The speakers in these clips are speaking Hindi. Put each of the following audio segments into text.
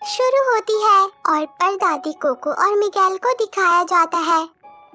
शुरू होती है और पर दादी कोको और मिगेल को दिखाया जाता है।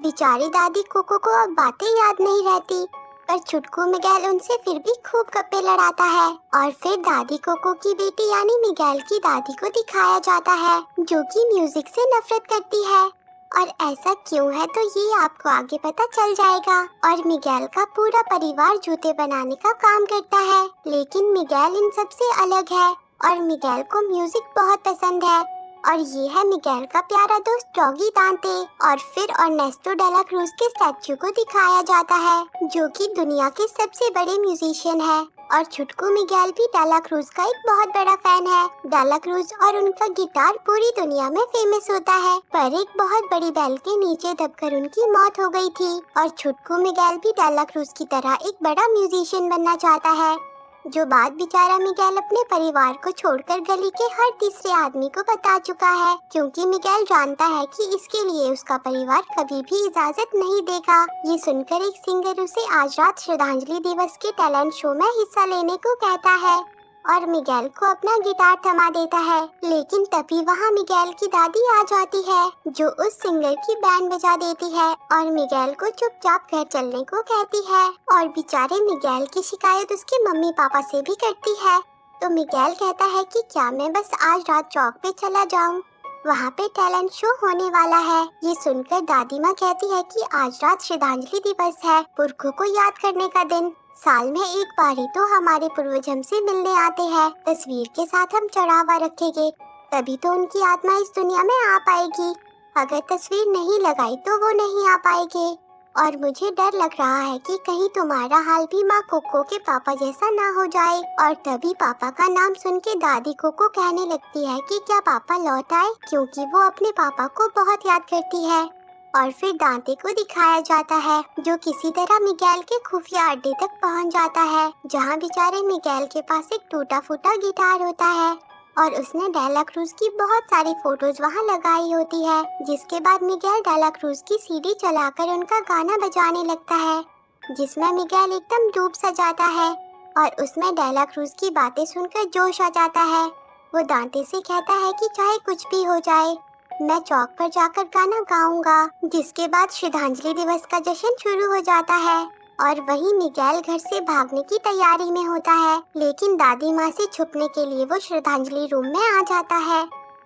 बेचारी दादी कोको को अब बातें याद नहीं रहती, पर छुटकू मिगेल उनसे फिर भी खूब गप्पे लड़ाता है। और फिर दादी कोको की बेटी यानी मिगेल की दादी को दिखाया जाता है, जो कि म्यूजिक से नफरत करती है। और ऐसा क्यों है तो ये आपको आगे पता चल जाएगा। और मिगेल का पूरा परिवार जूते बनाने का काम करता है, लेकिन मिगेल इन सबसे अलग है और मिगेल को म्यूजिक बहुत पसंद है। और ये है मिगेल का प्यारा दोस्त डॉगी दांते। और फिर अर्नेस्टो डेला क्रूज के स्टैचू को दिखाया जाता है, जो कि दुनिया के सबसे बड़े म्यूजिशियन है। और छुटकू मिगेल भी डेला क्रूज का एक बहुत बड़ा फैन है। डेला क्रूज और उनका गिटार पूरी दुनिया में फेमस होता है, पर एक बहुत बड़ी बेल के नीचे दबकर उनकी मौत हो गई थी। और छुटकू मिगेल भी डेला क्रूज की तरह एक बड़ा म्यूजिशियन बनना चाहता है, जो बात बेचारा मिगेल अपने परिवार को छोड़कर गली के हर तीसरे आदमी को बता चुका है, क्योंकि मिगेल जानता है कि इसके लिए उसका परिवार कभी भी इजाजत नहीं देगा। ये सुनकर एक सिंगर उसे आज रात श्रद्धांजलि दिवस के टैलेंट शो में हिस्सा लेने को कहता है और मिगेल को अपना गिटार थमा देता है। लेकिन तभी वहाँ मिगेल की दादी आ जाती है, जो उस सिंगर की बैंड बजा देती है और मिगेल को चुपचाप घर चलने को कहती है। और बेचारे मिगेल की शिकायत उसके मम्मी पापा से भी करती है, तो मिगेल कहता है कि क्या मैं बस आज रात चौक पे चला जाऊं, वहाँ पे टैलेंट शो होने वाला है। ये सुनकर दादी माँ कहती है कि आज रात श्रद्धांजलि दिवस है, पुरखों को याद करने का दिन। साल में एक बार ही तो हमारे पूर्वज हमसे मिलने आते हैं, तस्वीर के साथ हम चढ़ावा रखेंगे, तभी तो उनकी आत्मा इस दुनिया में आ पाएगी। अगर तस्वीर नहीं लगाई तो वो नहीं आ पाएंगे। और मुझे डर लग रहा है कि कहीं तुम्हारा हाल भी माँ कोको के पापा जैसा ना हो जाए। और तभी पापा का नाम सुन के दादी कोको कहने लगती है कि क्या पापा लौट आए, क्योंकि वो अपने पापा को बहुत याद करती है। और फिर दांते को दिखाया जाता है, जो किसी तरह मिगेल के खुफिया अड्डे तक पहुंच जाता है, जहां बेचारे मिगेल के पास एक टूटा फूटा गिटार होता है और उसने डेला क्रूज की बहुत सारी फोटोज वहां लगाई होती है। जिसके बाद मिगेल डेला क्रूज की सीडी चलाकर उनका गाना बजाने लगता है, जिसमें मिगेल एकदम डूब सा जाता है और उसमें डेला क्रूज की बातें सुनकर जोश आ जाता है। वो दांते से कहता है कि चाहे कुछ भी हो जाए, मैं चौक पर जाकर गाना गाऊंगा। जिसके बाद श्रद्धांजलि दिवस का जश्न शुरू हो जाता है और वहीं मिगेल घर से भागने की तैयारी में होता है, लेकिन दादी माँ से छुपने के लिए वो श्रद्धांजलि रूम में आ जाता है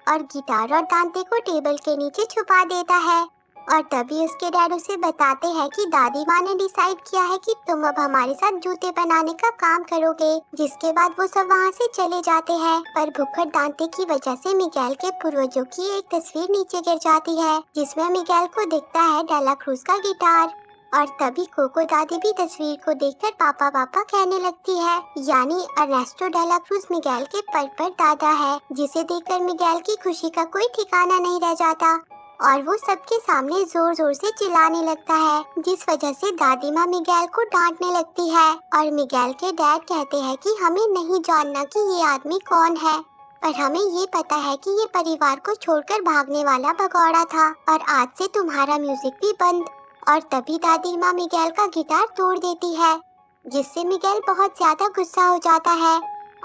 और गिटार और दांते को टेबल के नीचे छुपा देता है। और तभी उसके डैड उसे बताते हैं कि दादी माँ ने डिसाइड किया है कि तुम अब हमारे साथ जूते बनाने का काम करोगे। जिसके बाद वो सब वहाँ से चले जाते हैं, पर भुक्खड़ दांते की वजह से मिगेल के पूर्वजों की एक तस्वीर नीचे गिर जाती है, जिसमें मिगेल को दिखता है डेला क्रूज का गिटार। और तभी कोको दादी भी तस्वीर को देखकर पापा पापा कहने लगती है, यानी अर्नेस्टो डेला क्रूज मिगेल के पर दादा है, जिसे देखकर मिगेल की खुशी का कोई ठिकाना नहीं रह जाता और वो सबके सामने जोर जोर से चिल्लाने लगता है, जिस वजह से दादी माँ मिगेल को डांटने लगती है। और मिगेल के डैड कहते हैं कि हमें नहीं जानना कि ये आदमी कौन है, पर हमें ये पता है कि ये परिवार को छोड़कर भागने वाला भगौड़ा था और आज से तुम्हारा म्यूजिक भी बंद। और तभी दादी माँ मिगेल का गिटार तोड़ देती है, जिससे मिगेल बहुत ज्यादा गुस्सा हो जाता है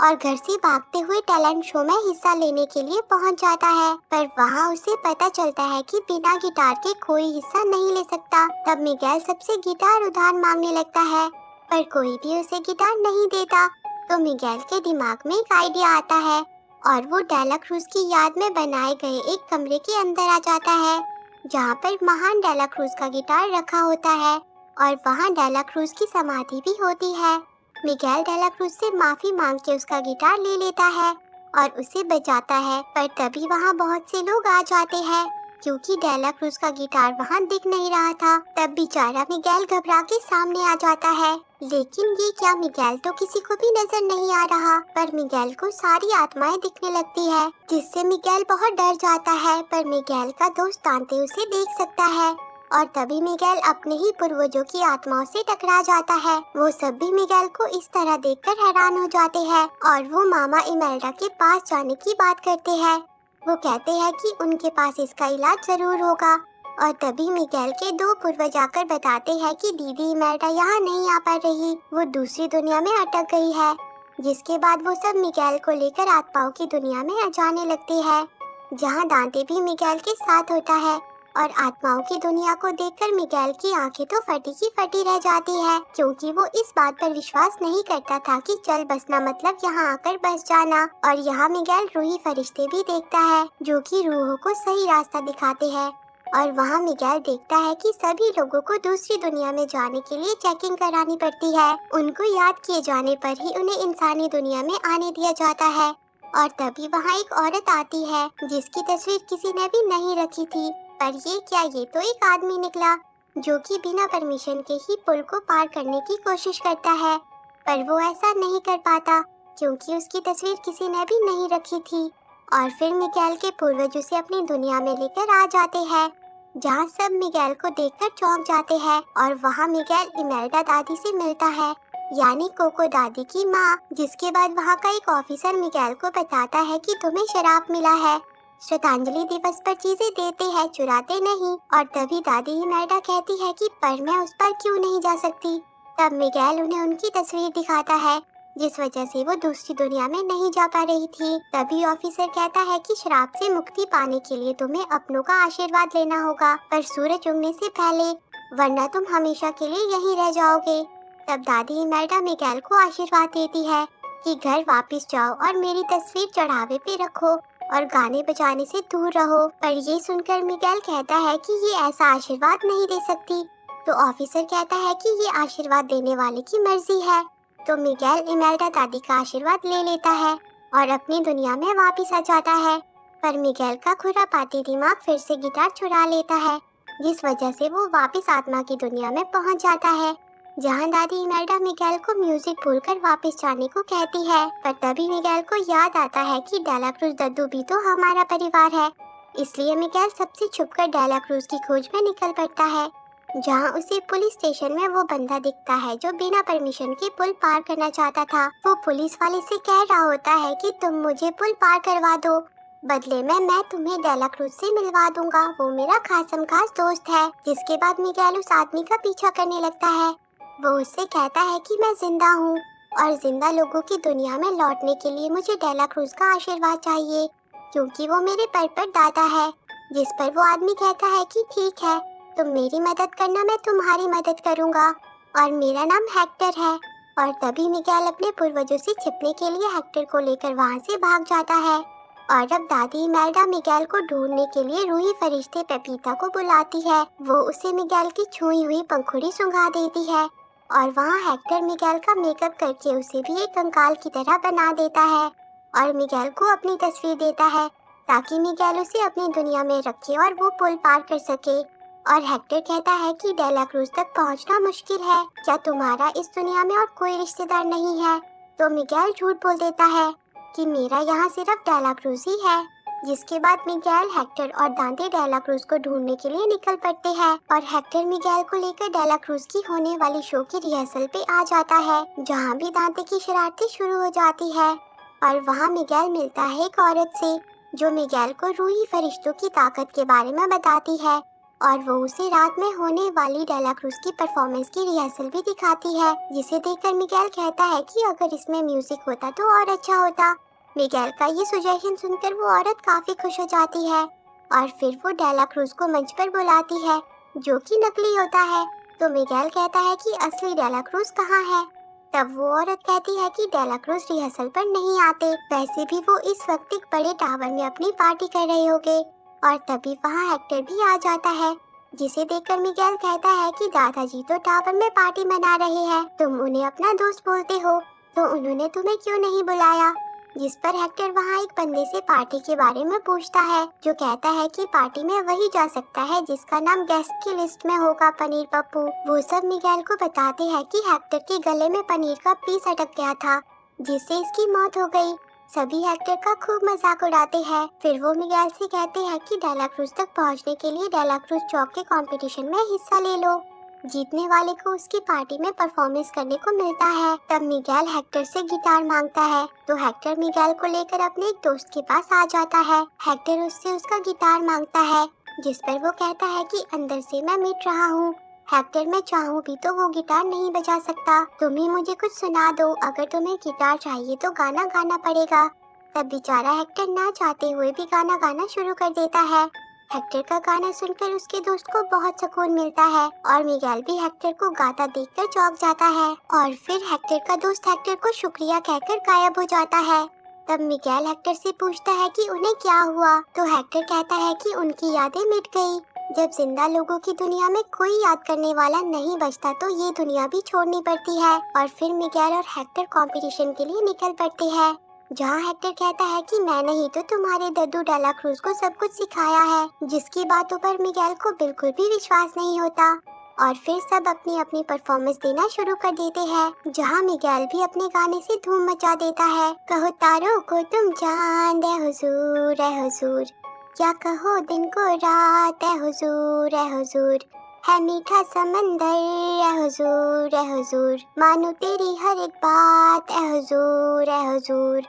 और घर से भागते हुए टैलेंट शो में हिस्सा लेने के लिए पहुंच जाता है। पर वहां उसे पता चलता है कि बिना गिटार के कोई हिस्सा नहीं ले सकता। तब मिगेल सबसे गिटार उधार मांगने लगता है, पर कोई भी उसे गिटार नहीं देता। तो मिगेल के दिमाग में एक आइडिया आता है और वो डेला क्रूज की याद में बनाए गए एक कमरे के अंदर आ जाता है, जहाँ पर महान डेला क्रूज का गिटार रखा होता है और वहाँ डेला क्रूज की समाधि भी होती है। मिगेल डेला क्रूज से माफी मांग के उसका गिटार ले लेता है और उसे बजाता है, पर तभी वहाँ बहुत से लोग आ जाते हैं, क्योंकि डेला क्रूज का गिटार वहाँ दिख नहीं रहा था। तब बेचारा मिगेल घबरा के सामने आ जाता है, लेकिन ये क्या, मिगेल तो किसी को भी नजर नहीं आ रहा, पर मिगेल को सारी आत्माएं दिखने लगती है, जिससे मिगेल बहुत डर जाता है। पर मिगेल का दोस्त दांते उसे देख सकता है और तभी मिगेल अपने ही पूर्वजों की आत्माओं से टकरा जाता है। वो सब भी मिगेल को इस तरह देखकर हैरान हो जाते हैं और वो मामा इमेल्डा के पास जाने की बात करते हैं। वो कहते हैं कि उनके पास इसका इलाज जरूर होगा। और तभी मिगेल के दो पूर्वज आकर बताते हैं कि दीदी इमेल्डा यहाँ नहीं आ पा रही, वो दूसरी दुनिया में अटक गई है। जिसके बाद वो सब मिगेल को लेकर आत्माओं की दुनिया में जाने लगते हैं, जहाँ दांते भी मिगेल के साथ होता है। और आत्माओं की दुनिया को देखकर मिगेल की आंखें तो फटी की फटी रह जाती है, क्योंकि वो इस बात पर विश्वास नहीं करता था कि चल बसना मतलब यहाँ आकर बस जाना। और यहाँ मिगेल रूही फरिश्ते भी देखता है, जो कि रूहों को सही रास्ता दिखाते हैं। और वहाँ मिगेल देखता है कि सभी लोगों को दूसरी दुनिया में जाने के लिए चेकिंग करानी पड़ती है। उनको याद किए जाने पर ही उन्हें इंसानी दुनिया में आने दिया जाता है। और तभी वहाँ एक औरत आती है, जिसकी तस्वीर किसी ने भी नहीं रखी थी। पर ये क्या, ये तो एक आदमी निकला, जो कि बिना परमिशन के ही पुल को पार करने की कोशिश करता है। पर वो ऐसा नहीं कर पाता, क्योंकि उसकी तस्वीर किसी ने भी नहीं रखी थी। और फिर मिगेल के पूर्वज उसे अपनी दुनिया में लेकर आ जाते हैं, जहाँ सब मिगेल को देखकर चौंक जाते हैं। और वहाँ मिगेल इमेल्डा दादी से मिलता है, यानी कोको दादी की माँ। जिसके बाद वहाँ का एक ऑफिसर मिगेल को बताता है कि तुम्हें शराब मिला है, श्रद्धांजलि दिवस पर चीजें देते हैं, चुराते नहीं। और तभी दादी इमेल्डा कहती है कि पर मैं उस पर क्यों नहीं जा सकती। तब मिगेल उन्हें उनकी तस्वीर दिखाता है, जिस वजह से वो दूसरी दुनिया में नहीं जा पा रही थी। तभी ऑफिसर कहता है कि शराब से मुक्ति पाने के लिए तुम्हें अपनों का आशीर्वाद लेना होगा, पर सूरज उगने से पहले, वरना तुम हमेशा के लिए यहीं रह जाओगे। तब दादी इमेल्डा मिगेल को आशीर्वाद देती है कि घर वापस जाओ और मेरी तस्वीर चढ़ावे पे रखो और गाने बजाने से दूर रहो। पर ये सुनकर मिगेल कहता है कि ये ऐसा आशीर्वाद नहीं दे सकती। तो ऑफिसर कहता है कि ये आशीर्वाद देने वाले की मर्जी है। तो मिगेल इमेल्डा दादी का आशीर्वाद ले लेता है और अपनी दुनिया में वापस आ जाता है। पर मिगेल का खुरापाती दिमाग फिर से गिटार चुरा लेता है, जिस वजह से वो वापस आत्मा की दुनिया में पहुंच जाता है, जहां दादी इमेल्डा मिगेल को म्यूजिक भूलकर वापस जाने को कहती है। पर तभी मिगेल को याद आता है कि डेला क्रूज दद्दू भी तो हमारा परिवार है। इसलिए मिगेल सबसे छुपकर डेला क्रूज की खोज में निकल पड़ता है, जहां उसे पुलिस स्टेशन में वो बंदा दिखता है जो बिना परमिशन के पुल पार करना चाहता था। वो पुलिस वाले से कह रहा होता है कि तुम मुझे पुल पार करवा दो, बदले में मैं तुम्हें डेला क्रूज से मिलवा दूंगा, वो मेरा खासम खास दोस्त है। जिसके बाद मिगेल उस आदमी का पीछा करने लगता है। वो उससे कहता है कि मैं जिंदा हूँ और जिंदा लोगों की दुनिया में लौटने के लिए मुझे डेला क्रूज का आशीर्वाद चाहिए, क्योंकि वो मेरे पर दादा है। जिस पर वो आदमी कहता है कि ठीक है, तुम मेरी मदद करना, मैं तुम्हारी मदद करूँगा, और मेरा नाम हेक्टर है। और तभी मिगेल अपने पूर्वजों से छिपने के लिए हेक्टर को लेकर वहाँ से भाग जाता है। और अब दादी इमेल्डा मिगेल को ढूंढने के लिए रूही फरिश्ते पेपीता को बुलाती है। वो उसे मिगेल की छुई हुई पंखुड़ी सुंघा देती है और वहाँ हेक्टर मिगेल का मेकअप करके उसे भी एक कंकाल की तरह बना देता है और मिगेल को अपनी तस्वीर देता है, ताकि मिगेल उसे अपनी दुनिया में रखे और वो पुल पार कर सके। और हेक्टर कहता है कि डेला क्रूज तक पहुंचना मुश्किल है, क्या तुम्हारा इस दुनिया में और कोई रिश्तेदार नहीं है? तो मिगेल झूठ बोल देता है कि मेरा यहाँ सिर्फ डेला क्रूज ही है। जिसके बाद मिगेल, हेक्टर और दांते डेला क्रूज को ढूंढने के लिए निकल पड़ते हैं और हेक्टर मिगेल को लेकर डेला क्रूज की होने वाली शो की रिहर्सल पे आ जाता है, जहाँ भी दांते की शरारतें शुरू हो जाती है। और वहाँ मिगेल मिलता है एक औरत से, जो मिगेल को रूही फरिश्तों की ताकत के बारे में बताती है और वो उसे रात में होने वाली डेला क्रूज की परफॉर्मेंस की रिहर्सल भी दिखाती है, जिसे देखकर मिगेल कहता है कि अगर इसमें म्यूजिक होता तो और अच्छा होता। मिगेल का ये सुजेशन सुनकर वो औरत काफी खुश हो जाती है और फिर वो डेला क्रूज को मंच पर बुलाती है, जो कि नकली होता है। तो मिगेल कहता है कि असली डेला क्रूज कहाँ है। तब वो औरत कहती है कि डेला क्रूज रिहर्सल पर नहीं आते, वैसे भी वो इस वक्त एक बड़े टावर में अपनी पार्टी कर रहे होंगे। और तभी वहाँ हेक्टर भी आ जाता है, जिसे देखकर मिगेल कहता है कि दादाजी तो टावर में पार्टी मना रहे हैं, तुम उन्हें अपना दोस्त बोलते हो, तो उन्होंने तुम्हें क्यों नहीं बुलाया। जिस पर हेक्टर वहाँ एक बंदे से पार्टी के बारे में पूछता है, जो कहता है कि पार्टी में वही जा सकता है जिसका नाम गेस्ट की लिस्ट में होगा, पनीर पप्पू। वो सब मिगेल को बताते हैं कि हेक्टर के गले में पनीर का पीस अटक गया था, जिससे इसकी मौत हो गई। सभी हेक्टर का खूब मजाक उड़ाते हैं। फिर वो मिगेल से कहते हैं कि डेला क्रूज तक पहुंचने के लिए डेला क्रूज चौक के कंपटीशन में हिस्सा ले लो, जीतने वाले को उसकी पार्टी में परफॉर्मेंस करने को मिलता है। तब मिगेल हेक्टर से गिटार मांगता है, तो हेक्टर मिगेल को लेकर अपने एक दोस्त के पास आ जाता है। हेक्टर उससे उसका गिटार मांगता है, जिस पर वो कहता है कि अंदर से मैं मिट रहा हूँ। हेक्टर, मैं चाहूँ भी तो वो गिटार नहीं बजा सकता। तुम ही मुझे कुछ सुना दो। अगर तुम्हें गिटार चाहिए तो गाना गाना पड़ेगा। तब बेचारा हेक्टर ना चाहते हुए भी गाना गाना शुरू कर देता है। हेक्टर का गाना सुनकर उसके दोस्त को बहुत सुकून मिलता है और मिगेल भी हेक्टर को गाता देखकर चौंक जाता है। और फिर हेक्टर का दोस्त हेक्टर को शुक्रिया कहकर गायब हो जाता है। तब मिगेल हेक्टर से पूछता है कि उन्हें क्या हुआ, तो हेक्टर कहता है कि उनकी यादें मिट गई। जब जिंदा लोगों की दुनिया में कोई याद करने वाला नहीं बचता तो ये दुनिया भी छोड़नी पड़ती है। और फिर मिगेल और हेक्टर कंपटीशन के लिए निकल पड़ते हैं, जहाँ हेक्टर कहता है कि मैंने ही तो तुम्हारे दद्दू डेला क्रूज को सब कुछ सिखाया है, जिसकी बातों पर मिगेल को बिल्कुल भी विश्वास नहीं होता। और फिर सब अपनी अपनी परफॉर्मेंस देना शुरू कर देते हैं, जहाँ मिगेल भी अपने गाने से धूम मचा देता है। कहो तारों को तुम चांद है हुजूर, क्या कहो दिन को रात है हुजूर, है मीठा समंदर है हुजूर, मानो तेरी हर एक बात है हुजूर।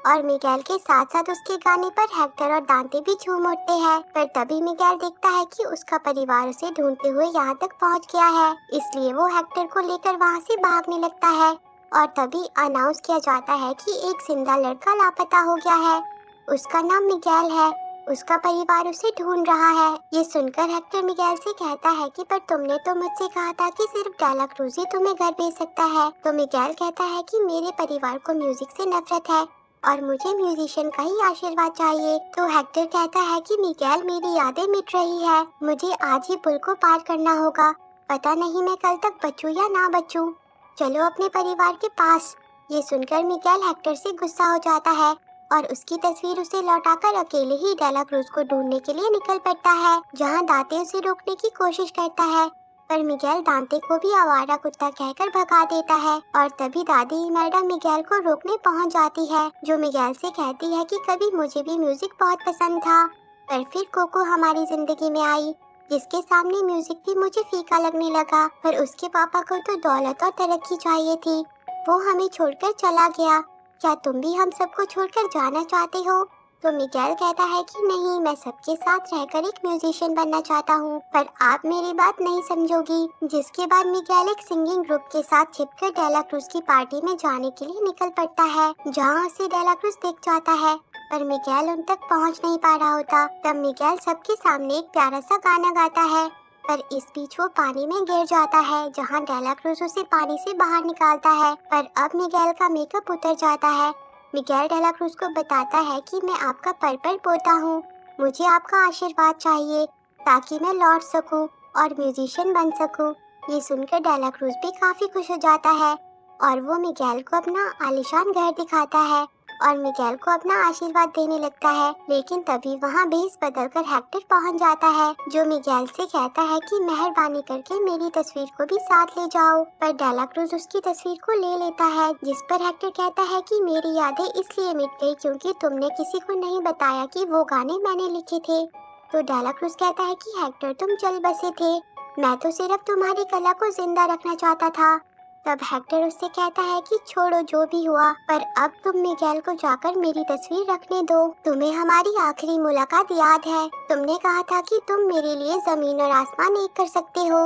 और मिगेल के साथ साथ उसके गाने पर हेक्टर और दांते भी झूम उठते हैं। पर तभी मिगेल देखता है कि उसका परिवार उसे ढूंढते हुए यहाँ तक पहुँच गया है, इसलिए वो हेक्टर को लेकर वहाँ से भागने लगता है। और तभी अनाउंस किया जाता है कि एक जिंदा लड़का लापता हो गया है। उसका नाम मिगेल है। उसका परिवार उसे ढूंढ रहा है। ये सुनकर हेक्टर मिगेल से कहता है कि पर तुमने तो मुझसे कहा था कि सिर्फ डेला क्रूज ही तुम्हें घर भेज सकता है। तो मिगेल कहता है कि मेरे परिवार को म्यूजिक से नफरत है और मुझे म्यूजिशियन का ही आशीर्वाद चाहिए। तो हेक्टर कहता है कि मिगेल, मेरी यादें मिट रही है, मुझे आज ही पुल को पार करना होगा। पता नहीं मैं कल तक बचूं या ना बचूं। चलो अपने परिवार के पास। ये सुनकर मिगेल हेक्टर से गुस्सा हो जाता है और उसकी तस्वीर उसे लौटाकर अकेले ही डेला क्रूज को ढूंढने के लिए निकल पड़ता है, जहाँ दांते उसे रोकने की कोशिश करता है। पर मिगेल दांते को भी आवारा कुत्ता कहकर भगा देता है। और तभी दादी इमेल्डा मिगेल को रोकने पहुंच जाती है, जो मिगेल से कहती है कि कभी मुझे भी म्यूजिक बहुत पसंद था, पर फिर कोको हमारी जिंदगी में आई, जिसके सामने म्यूजिक भी मुझे फीका लगने लगा। पर उसके पापा को तो दौलत और तरक्की चाहिए थी, वो हमें छोड़कर चला गया। क्या तुम भी हम सबको छोड़कर जाना चाहते हो? तो मिगेल कहता है कि नहीं, मैं सबके साथ रहकर एक म्यूजिशियन बनना चाहता हूँ, पर आप मेरी बात नहीं समझोगी। जिसके बाद मिगेल एक सिंगिंग ग्रुप के साथ छिपकर डेला क्रूज की पार्टी में जाने के लिए निकल पड़ता है, जहाँ उसे डेला क्रूज दिख जाता है, पर मिगेल उन तक पहुँच नहीं पा रहा होता। तब मिगेल सबके सामने एक प्यारा सा गाना गाता है, पर इस बीच वो पानी में गिर जाता है, जहाँ डेला क्रूज उसे पानी से बाहर निकालता है। पर अब मिगेल का मेकअप उतर जाता है। मिगेल डेला क्रूज को बताता है कि मैं आपका पर्पल पोता हूँ, मुझे आपका आशीर्वाद चाहिए ताकि मैं लौट सकूं और म्यूजिशियन बन सकूं। ये सुनकर डेला क्रूज भी काफी खुश हो जाता है और वो मिगेल को अपना आलीशान घर दिखाता है और मिगेल को अपना आशीर्वाद देने लगता है। लेकिन तभी वहाँ भेस बदलकर हेक्टर पहुँच जाता है, जो मिगेल से कहता है कि मेहरबानी करके मेरी तस्वीर को भी साथ ले जाओ। पर डेला क्रूज उसकी तस्वीर को ले लेता है, जिस पर हेक्टर कहता है कि मेरी यादें इसलिए मिट गई क्योंकि तुमने किसी को नहीं बताया कि वो गाने मैंने लिखे थे। तो डेला क्रूज कहता है कि हेक्टर, तुम चल बसे थे, मैं तो सिर्फ तुम्हारी कला को जिंदा रखना चाहता था। तब हेक्टर उससे कहता है कि छोड़ो जो भी हुआ, पर अब तुम मिगेल को जाकर मेरी तस्वीर रखने दो। तुम्हें हमारी आखिरी मुलाकात याद है, तुमने कहा था कि तुम मेरे लिए जमीन और आसमान एक कर सकते हो।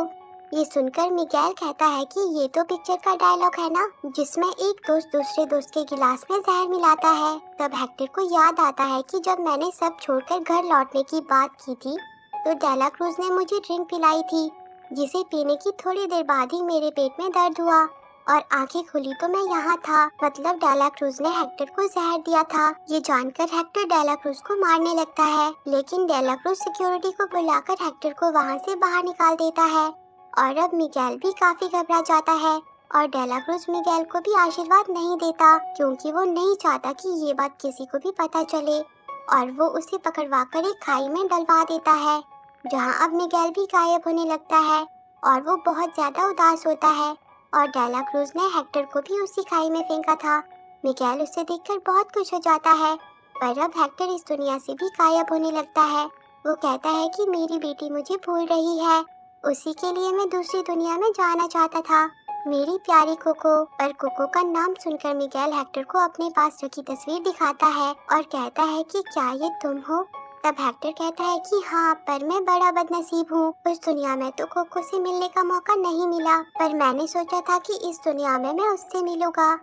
ये सुनकर मिगेल कहता है कि ये तो पिक्चर का डायलॉग है ना, जिसमें एक दोस्त दूसरे दोस्त के गिलास में जहर मिलाता है। तब हेक्टर को याद आता है कि जब मैंने सब छोड़कर घर लौटने की बात की थी तो डेला क्रूज ने मुझे ड्रिंक पिलाई थी, जिसे पीने की थोड़ी देर बाद ही मेरे पेट में दर्द हुआ और आंखें खुली तो मैं यहाँ था, मतलब डेला क्रूज ने हेक्टर को जहर दिया था। ये जानकर हेक्टर डेला क्रूज को मारने लगता है, लेकिन डेला क्रूज सिक्योरिटी को बुलाकर हेक्टर को वहाँ से बाहर निकाल देता है। और अब मिगेल भी काफी घबरा जाता है और डेला क्रूज मिगेल को भी आशीर्वाद नहीं देता, क्योंकि वो नहीं चाहता कि ये बात किसी को भी पता चले, और वो उसे पकड़वा कर एक खाई में डलवा देता है, जहाँ अब मिगेल भी गायब होने लगता है और वो बहुत ज्यादा उदास होता है। और डेला क्रूज ने हेक्टर को भी उसी खाई में फेंका था। मिगेल उसे देखकर बहुत खुश हो जाता है, पर अब हेक्टर इस दुनिया से भी गायब होने लगता है। वो कहता है कि मेरी बेटी मुझे भूल रही है, उसी के लिए मैं दूसरी दुनिया में जाना चाहता था, मेरी प्यारी कोको। पर कोको का नाम सुनकर मिगेल हेक्टर को अपने पास रखी तस्वीर दिखाता है और कहता है कि क्या ये तुम हो? तब हेक्टर कहता है कि हाँ, पर मैं बड़ा बदनसीब हूँ। उस दुनिया में तो कोको से मिलने का मौका नहीं मिला, पर मैंने सोचा था कि इस दुनिया में मैं उससे मिलूंगा,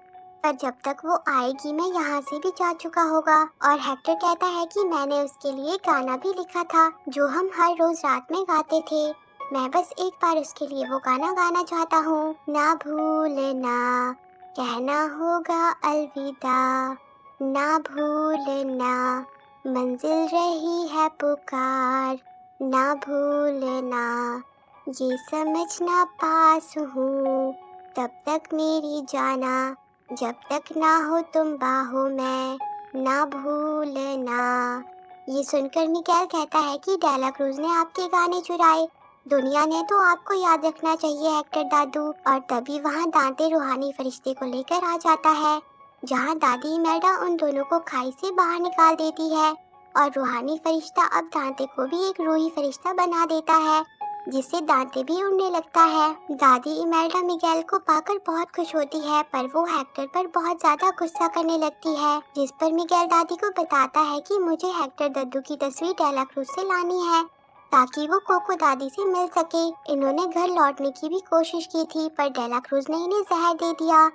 पर जब तक वो आएगी मैं यहाँ से भी जा चुका होगा। और हेक्टर कहता है कि मैंने उसके लिए गाना भी लिखा था जो हम हर रोज रात में गाते थे। मैं बस एक बार उसके लिए वो गाना गाना चाहता हूँ। ना भूलना, कहना होगा अलविदा, ना भूलना, मंजिल रही है पुकार, ना भूलना, ये समझना पास हूँ तब तक मेरी जाना, जब तक ना हो तुम बाहों में, ना भूलना। ये सुनकर मिगेल कहता है कि डेला क्रूज ने आपके गाने चुराए, दुनिया ने तो आपको याद रखना चाहिए हेक्टर दादू। और तभी वहाँ दांते रूहानी फरिश्ते को लेकर आ जाता है, जहाँ दादी इमेल्डा उन दोनों को खाई से बाहर निकाल देती है और रूहानी फरिश्ता अब दांते को भी एक रूही फरिश्ता बना देता है, जिससे दांते भी उड़ने लगता है। दादी इमेल्डा मिगेल को पाकर बहुत खुश होती है, पर वो हेक्टर पर बहुत ज्यादा गुस्सा करने लगती है, जिस पर मिगेल दादी को बताता है कि मुझे हेक्टर दद्दू की तस्वीर डेला क्रूज से लानी है ताकि वो कोको दादी से मिल सके। इन्होंने घर लौटने की भी कोशिश की थी, पर डेला क्रूज ने इन्हें जहर दे दिया।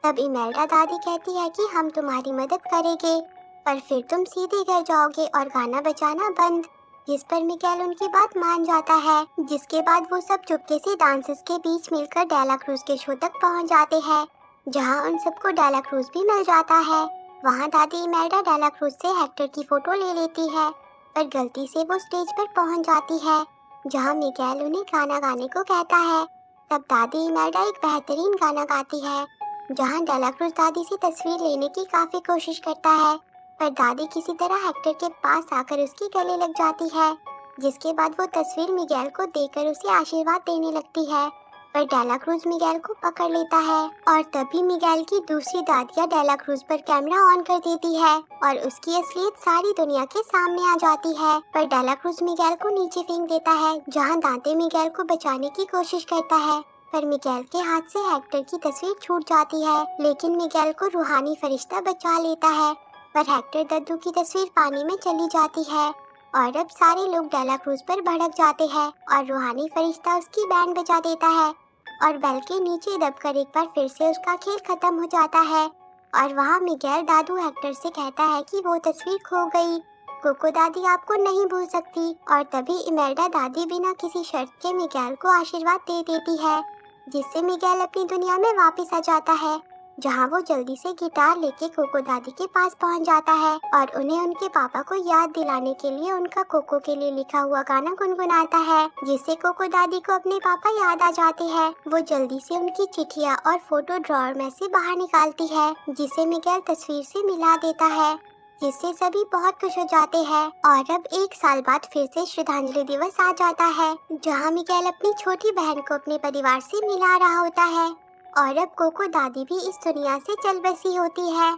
तब इमेल्डा दादी कहती है कि हम तुम्हारी मदद करेंगे, पर फिर तुम सीधे घर जाओगे और गाना बजाना बंद। जिस पर मिगेल उनकी बात मान जाता है, जिसके बाद वो सब चुपके से डांसर्स के बीच मिलकर डेला क्रूज के शो तक पहुंच जाते हैं, जहां उन सबको डेला क्रूज भी मिल जाता है। वहां दादी इमेल्डा डेला क्रूज से हेक्टर की फोटो ले लेती है, पर गलती से वो स्टेज पर पहुंच जाती है, जहां मिगेल उन्हें गाना गाने को कहता है। तब दादी इमेल्डा एक बेहतरीन गाना गाती है, जहां डेला क्रूज दादी से तस्वीर लेने की काफी कोशिश करता है, पर दादी किसी तरह हेक्टर के पास आकर उसकी गले लग जाती है, जिसके बाद वो तस्वीर मिगेल को देकर उसे आशीर्वाद देने लगती है, पर डेला क्रूज मिगेल को पकड़ लेता है। और तभी मिगेल की दूसरी दादियाँ डेला क्रूज पर कैमरा ऑन कर देती है और उसकी असलियत सारी दुनिया के सामने आ जाती है। पर डेला क्रूज मिगेल को नीचे फेंक देता है, जहाँ दांते मिगेल को बचाने की कोशिश करता है, पर मिगेल के हाथ से हेक्टर की तस्वीर छूट जाती है, लेकिन मिगेल को रूहानी फरिश्ता बचा लेता है। पर हेक्टर दद्दू की तस्वीर पानी में चली जाती है और अब सारे लोग डेला क्रूज पर भड़क जाते हैं और रूहानी फरिश्ता उसकी बैंड बजा देता है और बेल के नीचे दबकर एक बार फिर से उसका खेल खत्म हो जाता है। और वहाँ मिगेल दादू हेक्टर से कहता है कि वो तस्वीर खो गई, कोको दादी आपको नहीं भूल सकती। और तभी इमेल्डा दादी बिना किसी शर्त के मिगेल को आशीर्वाद दे देती है, जिससे मिगेल अपनी दुनिया में वापस आ जाता है, जहाँ वो जल्दी से गिटार लेके कोको दादी के पास पहुँच जाता है और उन्हें उनके पापा को याद दिलाने के लिए उनका कोको के लिए लिखा हुआ गाना गुनगुनाता है, जिससे कोको दादी को अपने पापा याद आ जाते हैं। वो जल्दी से उनकी चिट्ठियाँ और फोटो ड्रॉअर में से बाहर निकालती है, जिसे मिगेल तस्वीर से मिला देता है, जिससे सभी बहुत खुश हो जाते हैं। और अब 1 साल बाद फिर से श्रद्धांजलि दिवस आ जाता है, जहाँ मिगेल अपनी छोटी बहन को अपने परिवार से मिला रहा होता है और अब कोको दादी भी इस दुनिया से चल बसी होती है।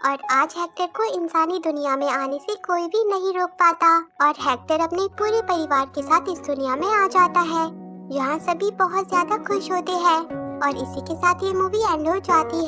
और आज हेक्टर को इंसानी दुनिया में आने से कोई भी नहीं रोक पाता और हेक्टर अपने पूरे परिवार के साथ इस दुनिया में आ जाता है। यहाँ सभी बहुत ज्यादा खुश होते हैं और इसी के साथ ये मूवी एंड हो जाती है।